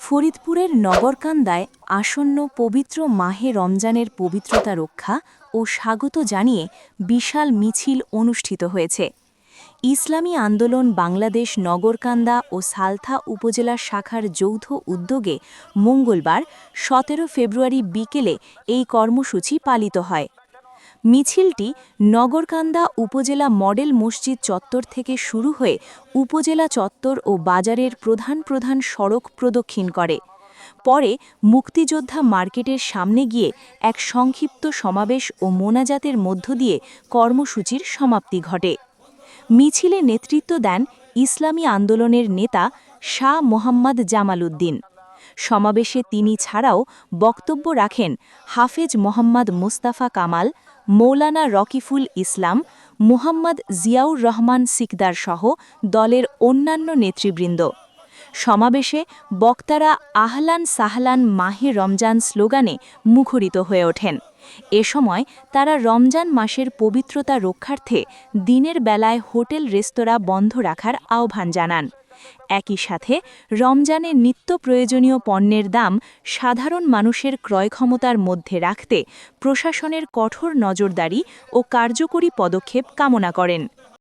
ফরিদপুরের নগরকান্দায় আসন্ন পবিত্র মাহে রমজানের পবিত্রতা রক্ষা ও স্বাগত জানিয়ে বিশাল মিছিল অনুষ্ঠিত হয়েছে। ইসলামী আন্দোলন বাংলাদেশ নগরকান্দা ও সালথা উপজেলা শাখার যৌথ উদ্যোগে মঙ্গলবার ১৭ ফেব্রুয়ারি বিকেলে এই কর্মসূচি পালিত হয়। মিছিলটি নগরকান্দা উপজেলা মডেল মসজিদ চত্বর থেকে শুরু হয়ে উপজেলা চত্বর ও বাজারের প্রধান প্রধান সড়ক প্রদক্ষিণ করে। পরে মুক্তিযোদ্ধা মার্কেটের সামনে গিয়ে এক সংক্ষিপ্ত সমাবেশ ও মোনাজাতের মধ্য দিয়ে কর্মসূচির সমাপ্তি ঘটে। মিছিলে নেতৃত্ব দেন ইসলামী আন্দোলনের নেতা শাহ মোহাম্মদ জামাল উদ্দিন। সমাবেশে তিনি ছাড়াও বক্তব্য রাখেন হাফেজ মোহাম্মদ মুস্তাফা কামাল, মৌলানা রকিফুল ইসলাম, মুহাম্মদ জিয়াউর রহমান সিকদার সহ দলের অন্যান্য নেতৃবৃন্দ। সমাবেশে বক্তারা আহলান সাহলান মাহে রমজান স্লোগানে মুখরিত হয়ে ওঠেন। এ সময় তারা রমজান মাসের পবিত্রতা রক্ষার্থে দিনের বেলায় হোটেল রেস্তোরাঁ বন্ধ রাখার আহ্বান জানান। একই সাথে রমজানে নিত্য প্রয়োজনীয় পণ্যের দাম সাধারণ মানুষের ক্রয়ক্ষমতার মধ্যে রাখতে প্রশাসনের কঠোর নজরদারি ও কার্যকরী পদক্ষেপ কামনা করেন।